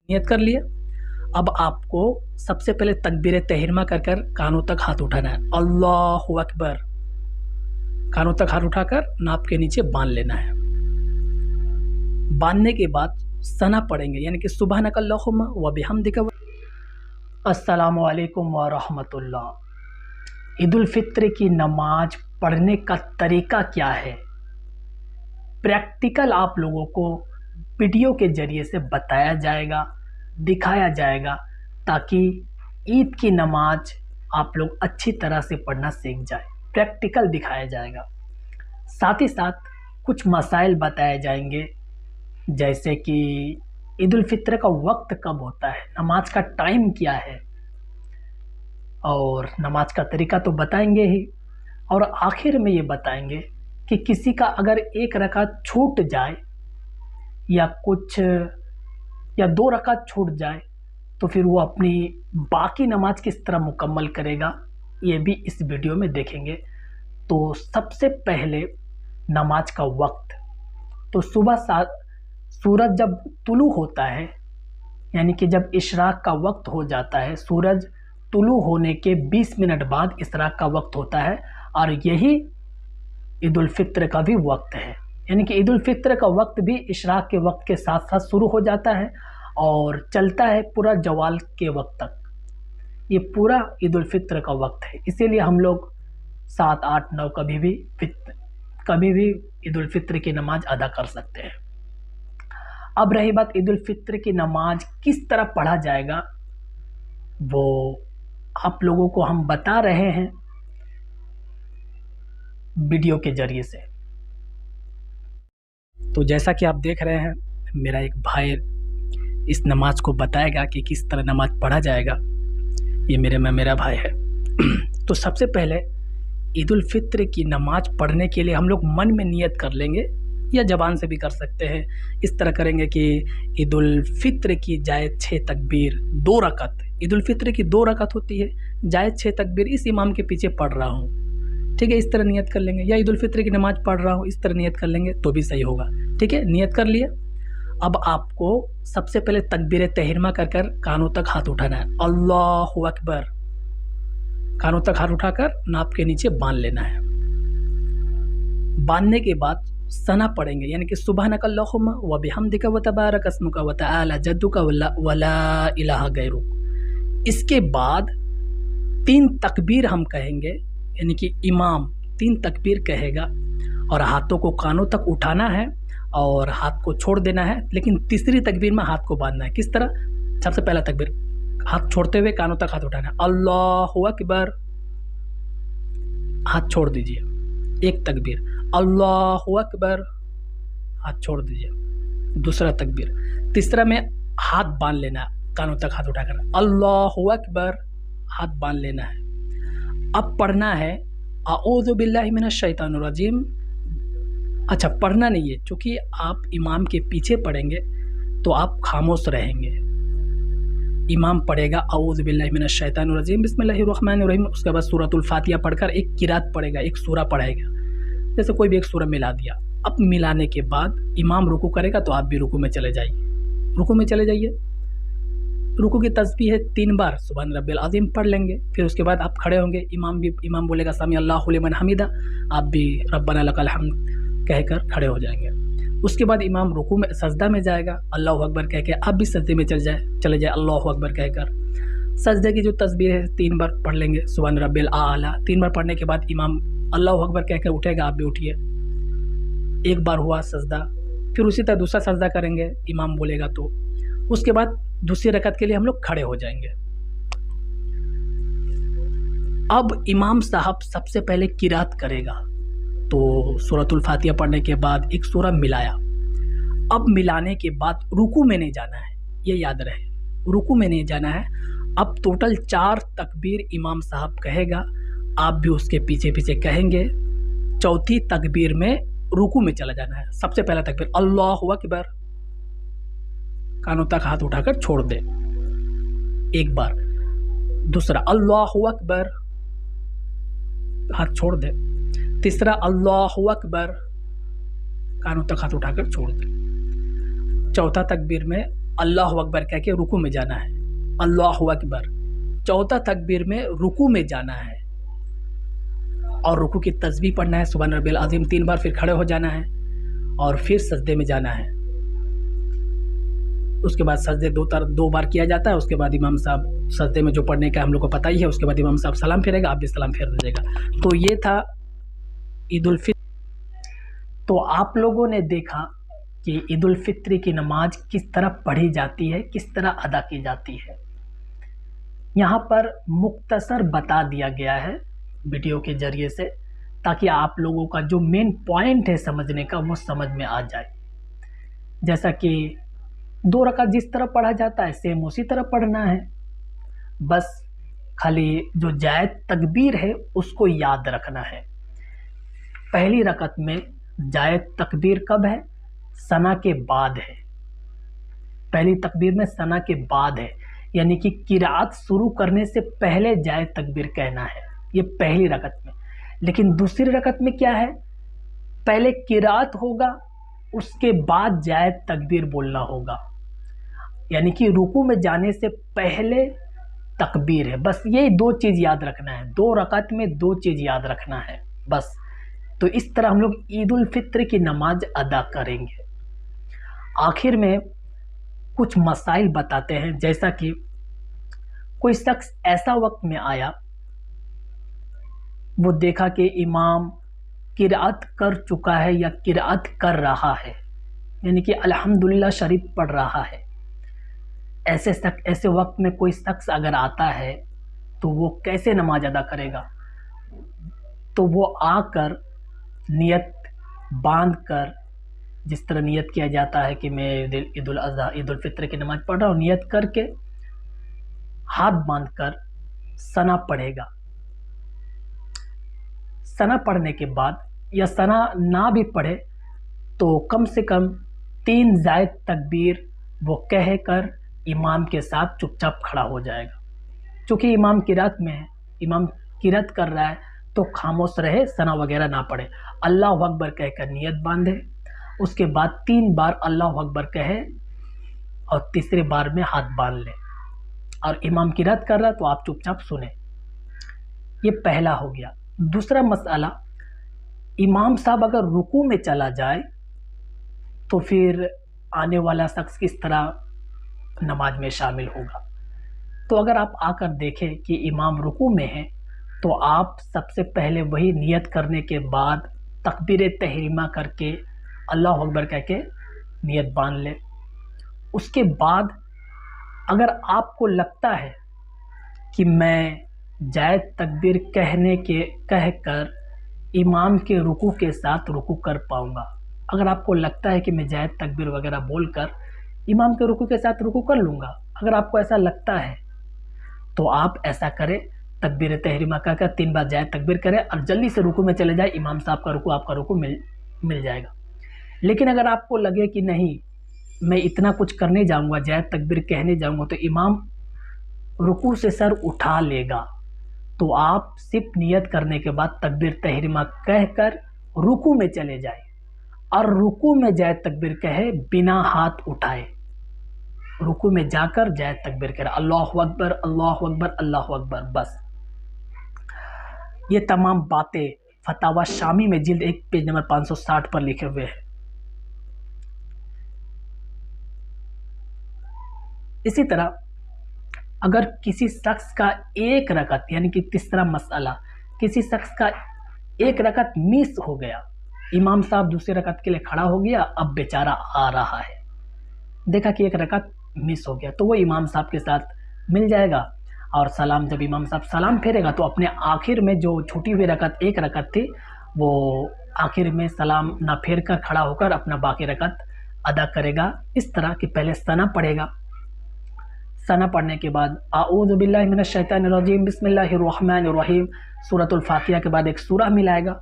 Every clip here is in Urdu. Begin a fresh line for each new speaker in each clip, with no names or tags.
نیت کر لیے. اب آپ کو سب سے پہلے تکبیر تحریمہ کر کر کانوں تک ہاتھ اٹھانا ہے. اللہ اکبر. کانوں تک ہاتھ اٹھا کر ناپ کے نیچے باندھ لینا ہے. باندھنے کے بعد ثنا پڑھیں گے، یعنی کہ سبحانک اللہم و بحمدک. السلام علیکم ورحمۃ اللہ. عید الفطر کی نماز پڑھنے کا طریقہ کیا ہے؟ پریکٹیکل آپ لوگوں کو ویڈیو کے ذریعے سے بتایا جائے گا، دکھایا جائے گا، تاکہ عید کی نماز آپ لوگ اچھی طرح سے پڑھنا سیکھ جائیں. پریکٹیکل دکھایا جائے گا. ساتھ ہی ساتھ کچھ مسائل بتائے جائیں گے، جیسے کہ عید الفطر کا وقت کب ہوتا ہے، نماز کا ٹائم کیا ہے، اور نماز کا طریقہ تو بتائیں گے ہی. اور آخر میں یہ بتائیں گے کہ کسی کا اگر ایک رکعت چھوٹ جائے یا 2 رکعت چھوٹ جائے تو پھر وہ اپنی باقی نماز کس طرح مکمل کرے گا، یہ بھی اس ویڈیو میں دیکھیں گے. تو سب سے پہلے نماز کا وقت تو صبح سورج جب طلوع ہوتا ہے، یعنی کہ جب اشراق کا وقت ہو جاتا ہے، سورج طلوع ہونے کے 20 منٹ بعد اشراق کا وقت ہوتا ہے، اور یہی عید الفطر کا بھی وقت ہے. یعنی کہ عید الفطر کا وقت بھی اشراق کے وقت کے ساتھ ساتھ شروع ہو جاتا ہے اور چلتا ہے پورا زوال کے وقت تک. یہ پورا عید الفطر کا وقت ہے. اسی لیے ہم لوگ 7، 8، 9 کبھی بھی عید الفطر کی نماز ادا کر سکتے ہیں. اب رہی بات عید الفطر کی نماز کس طرح پڑھا جائے گا، وہ آپ لوگوں کو ہم بتا رہے ہیں ویڈیو کے ذریعے سے. تو جیسا کہ آپ دیکھ رہے ہیں، میرا ایک بھائی اس نماز کو بتائے گا کہ کس طرح نماز پڑھا جائے گا. یہ میرا بھائی ہے. تو سب سے پہلے عید الفطر کی نماز پڑھنے کے لیے ہم لوگ من میں نیت کر لیں گے، یا زبان سے بھی کر سکتے ہیں. اس طرح کریں گے کہ عید الفطر کی جائز 6 تکبیر 2 رکعت. عید الفطر کی 2 رکعت ہوتی ہے، جائز 6 تکبیر اس امام کے پیچھے پڑھ رہا ہوں. ٹھیک ہے، اس طرح نیت کر لیں گے. یا عید الفطر کی نماز پڑھ رہا ہوں، اس طرح نیت کر لیں گے تو بھی صحیح ہوگا. ٹھیک ہے، نیت کر لیے. اب آپ کو سب سے پہلے تکبیر تحریمہ کر کر کانوں تک ہاتھ اٹھانا ہے. اللہ اکبر. کانوں تک ہاتھ اٹھا کر ناپ کے نیچے باندھ لینا ہے. باندھنے کے بعد ثنا پڑھیں گے، یعنی کہ سبحانک اللہم و بحمدک و تبارک اسمک و تعالی جدک ولا الہ غیرک. اس کے بعد 3 تکبیر ہم کہیں گے، یعنی کہ امام 3 تکبیر کہے گا، اور ہاتھوں کو کانوں تک اٹھانا ہے اور ہاتھ کو چھوڑ دینا ہے. لیکن تیسری تکبیر میں ہاتھ کو باندھنا ہے. کس طرح؟ سب سے پہلا تکبیر ہاتھ چھوڑتے ہوئے کانوں تک ہاتھ اٹھانا ہے. اللہ اکبر. ہاتھ چھوڑ دیجئے. ایک تکبیر اللہ اکبر، ہاتھ چھوڑ دیجئے. دوسرا تکبیر. تیسرا میں ہاتھ باندھ لینا ہے، کانوں تک ہاتھ اٹھا کر اللہ اکبر، ہاتھ باندھ لینا ہے. اب پڑھنا ہے اعوذ باللہ من الشیطان الرجیم. اچھا، پڑھنا نہیں ہے، چونکہ آپ امام کے پیچھے پڑھیں گے تو آپ خاموش رہیں گے. امام پڑھے گا اعوذ باللہ من الشیطان الرجیم بسم اللہ الرحمن الرحیم، اس کے بعد سورۃ الفاتحہ پڑھ کر ایک قرات پڑھے گا، ایک سورہ پڑھے گا. جیسے کوئی بھی ایک سورہ ملا دیا. اب ملانے کے بعد امام رکوع کرے گا تو آپ بھی رکوع میں چلے جائیے. رکوع میں چلے جائیے. رکوع کی تسبیح ہے 3 بار سبحان ربی العظیم پڑھ لیں گے. پھر اس کے بعد آپ کھڑے ہوں گے، امام بولے گا سمیع اللہ لمن حمیدہ، آپ بھی ربنا لک الحمد کہہ کر کھڑے ہو جائیں گے. اس کے بعد امام رکوع میں سجدہ میں جائے گا، اللہ اکبر کہہ کے آپ بھی سجدے میں چلے جائے اللہ اکبر کہہ کر. سجدے کی جو تسبیح ہے 3 بار پڑھ لیں گے سبحان ربی الاعلیٰ. 3 بار پڑھنے کے بعد امام اللہ اکبر کہہ کر اٹھے گا، آپ بھی اٹھیے. 1 بار ہوا سجدہ، پھر اسی طرح دوسرا سجدہ کریں گے امام بولے گا تو. اس کے بعد دوسری رکعت کے لیے ہم لوگ کھڑے ہو جائیں گے. اب امام صاحب سب سے پہلے قرات کرے گا. تو سورۃ الفاتحہ پڑھنے کے بعد ایک سورہ ملایا. اب ملانے کے بعد رکوع میں نہیں جانا ہے، یہ یاد رہے، رکوع میں نہیں جانا ہے. اب ٹوٹل 4 تکبیر امام صاحب کہے گا، آپ بھی اس کے پیچھے پیچھے کہیں گے. چوتھی تکبیر میں رکوع میں چلا جانا ہے. سب سے پہلا تکبیر اللہ اکبر، کانوں تک ہاتھ اٹھا کر چھوڑ دے 1 بار. دوسرا اللہ اکبر، ہاتھ چھوڑ دے. تیسرا اللہ اکبر، کانوں تک ہاتھ اٹھا کر چھوڑ دے. چوتھا تکبیر میں اللہ اکبر کہہ کے رکوع میں جانا ہے، اللہ اکبر۔ چوتھا تکبیر میں رکوع میں جانا ہے اور رکوع کی تسبیح پڑھنا ہے، سبحان ربی العظیم 3 بار، پھر کھڑے ہو جانا ہے اور پھر سجدے میں جانا ہے۔ اس کے بعد سجدے دو بار کیا جاتا ہے، اس کے بعد امام صاحب سجدے میں جو پڑھنے کا ہم لوگ کو پتہ ہی ہے، اس کے بعد امام صاحب سلام پھیرے گا، آپ بھی سلام پھیر دیجیے گا۔ تو یہ تھا عید الفطر۔ تو آپ لوگوں نے دیکھا کہ عید الفطر کی نماز کس طرح پڑھی جاتی ہے، کس طرح ادا کی جاتی ہے۔ یہاں پر مختصر بتا دیا گیا ہے ویڈیو کے ذریعے سے، تاکہ آپ لوگوں کا جو مین پوائنٹ ہے سمجھنے کا وہ سمجھ میں آ جائے۔ جیسا کہ 2 رکعت جس طرح پڑھا جاتا ہے سیم اسی طرح پڑھنا ہے، بس خالی جو جائز تکبیر ہے اس کو یاد رکھنا ہے۔ پہلی رکعت میں جائز تکبیر کب ہے؟ ثنا کے بعد ہے۔ پہلی تکبیر میں ثنا کے بعد ہے، یعنی کہ قرأت شروع کرنے سے پہلے جائز تکبیر کہنا ہے، یہ پہلی رکعت میں۔ لیکن دوسری رکعت میں کیا ہے؟ پہلے قرأت ہوگا، اس کے بعد جائز تکبیر بولنا ہوگا، یعنی کہ رکوع میں جانے سے پہلے تکبیر ہے۔ بس یہ 2 چیز یاد رکھنا ہے، 2 رکعت میں 2 چیز یاد رکھنا ہے بس۔ تو اس طرح ہم لوگ عید الفطر کی نماز ادا کریں گے۔ آخر میں کچھ مسائل بتاتے ہیں، جیسا کہ کوئی شخص ایسا وقت میں آیا، وہ دیکھا کہ امام قرأت کر چکا ہے یا قرأت کر رہا ہے، یعنی کہ الحمدللہ شریف پڑھ رہا ہے۔ ایسے وقت میں کوئی شخص اگر آتا ہے تو وہ کیسے نماز ادا کرے گا؟ تو وہ آ کر نیت باندھ کر، جس طرح نیت کیا جاتا ہے کہ میں عید الاضحیٰ عید الفطر کی نماز پڑھ رہا ہوں، نیت کر کے ہاتھ باندھ کر ثنا پڑھے گا۔ ثنا پڑھنے کے بعد یا ثنا نہ بھی پڑھے تو کم سے کم 3 زائد تکبیر وہ کہہ کر امام کے ساتھ چپ چاپ کھڑا ہو جائے گا۔ چونکہ امام قرأت میں ہے، امام قرأت کر رہا ہے تو خاموش رہے، ثنا وغیرہ نہ پڑھے، اللہ اکبر کہہ کر نیت باندھے، اس کے بعد 3 بار اللہ اکبر کہے اور تیسرے بار میں ہاتھ باندھ لے، اور امام قرأت کر رہا ہے تو آپ چپ چاپ سنیں۔ یہ پہلا ہو گیا۔ دوسرا مسئلہ، امام صاحب اگر رکوع میں چلا جائے تو پھر آنے والا شخص کس طرح نماز میں شامل ہوگا؟ تو اگر آپ آ کر دیکھیں کہ امام رکوع میں ہیں تو آپ سب سے پہلے وہی نیت کرنے کے بعد تکبیر تحریمہ کر کے اللہ اکبر کہہ کے نیت باندھ لے۔ اس کے بعد اگر آپ کو لگتا ہے کہ میں جائز تکبیر کہہ کر امام کے رکوع کے ساتھ رکوع کر پاؤں گا، اگر آپ کو لگتا ہے کہ میں جائز تکبیر وغیرہ بول کر امام کے رکوع کے ساتھ رکوع کر لوں گا، اگر آپ کو ایسا لگتا ہے تو آپ ایسا کریں، تکبیر تحریمہ کہہ کر 3 بار جائز تکبیر کریں اور جلدی سے رکوع میں چلے جائیں، امام صاحب کا رکوع آپ کا رکوع مل جائے گا۔ لیکن اگر آپ کو لگے کہ نہیں میں اتنا کچھ کرنے جاؤں گا، جائز تکبیر کہنے جاؤں گا تو امام رکوع سے سر اٹھا لے گا، تو آپ صرف نیت کرنے کے بعد تکبیر تحریمہ کہہ کر رکوع میں چلے جائیں اور رکوع میں جائز تکبیر کہے بنا ہاتھ اٹھائے، رکوع میں جا کر جائز تکبیر کرے، اللہ اکبر اللہ اکبر اللہ اکبر، بس۔ یہ تمام باتیں فتاوی شامی میں جلد 1 پیج نمبر 560 پر لکھے ہوئے ہیں۔ اسی طرح اگر کسی شخص کا 1 رکعت، یعنی کہ تیسرا مسئلہ، کسی شخص کا 1 رکعت مس ہو گیا، امام صاحب دوسری رکعت کے لیے کھڑا ہو گیا، اب بیچارہ آ رہا ہے، دیکھا کہ 1 رکعت مس ہو گیا تو وہ امام صاحب کے ساتھ مل جائے گا، اور سلام جب امام صاحب سلام پھیرے گا تو اپنے آخر میں جو چھوٹی ہوئی رکعت 1 رکعت تھی وہ آخر میں سلام نہ پھیر کر کھڑا ہو کر اپنا باقی رکعت ادا کرے گا۔ اس طرح کہ پہلے ثنا پڑھے گا، ثنا پڑھنے کے بعد اعوذ باللہ من الشیطان الرجیم بسم اللہ الرحمن الرحیم سورۃ الفاتحہ کے بعد ایک سورہ ملائے گا،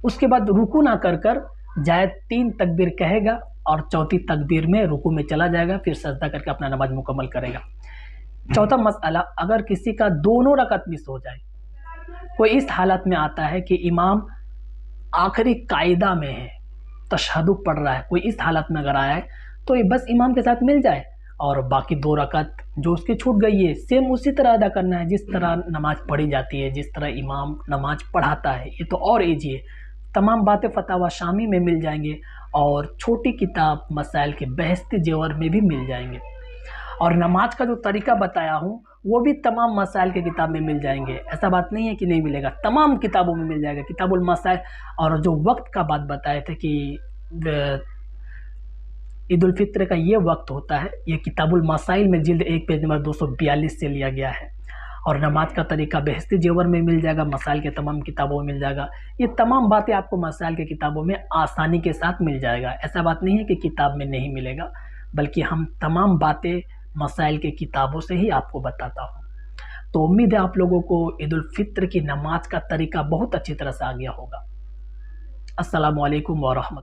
اس کے بعد رکوع نہ کر جائز 3 تکبیر کہے گا اور چوتھی تکبیر میں رکوع میں چلا جائے گا، پھر سجدہ کر کے اپنا نماز مکمل کرے گا۔ چوتھا مسئلہ، اگر کسی کا دونوں رکعت مس ہو جائے، کوئی اس حالت میں آتا ہے کہ امام آخری قاعدہ میں ہے، تشہد پڑھ رہا ہے، کوئی اس حالت میں اگر آیا ہے تو بس امام کے ساتھ مل جائے اور باقی 2 رکعت جو اس کی چھوٹ گئی ہے سیم اسی طرح ادا کرنا ہے جس طرح نماز پڑھی جاتی ہے، جس طرح امام نماز پڑھاتا ہے. یہ تو اور ایزی ہے. تمام باتیں فتاوی شامی میں مل جائیں گے اور چھوٹی کتاب مسائل کے بہشتی جیور میں بھی مل جائیں گے. اور نماز کا جو طریقہ بتایا ہوں وہ بھی تمام مسائل کی کتاب میں مل جائیں گے. ایسا بات نہیں ہے کہ نہیں ملے گا، تمام کتابوں میں مل جائے گا. کتاب المسائل. اور جو وقت کا بات بتائے تھے کہ عید الفطر کا یہ وقت ہوتا ہے، یہ کتاب المسائل میں جلد 1 پیج نمبر 242 سے لیا گیا ہے. اور نماز کا طریقہ بہشتی جیور میں مل جائے گا، مسائل کے تمام کتابوں میں مل جائے گا. یہ تمام باتیں آپ کو مسائل کے کتابوں میں آسانی کے ساتھ مل جائے گا. ایسا بات نہیں ہے کہ کتاب میں نہیں ملے گا، بلکہ ہم تمام باتیں مسائل کے کتابوں سے ہی آپ کو بتاتا ہوں. تو امید ہے آپ لوگوں کو عید الفطر کی نماز کا طریقہ بہت اچھی طرح سے آ گیا ہوگا. السلام علیکم ورحمۃ اللہ.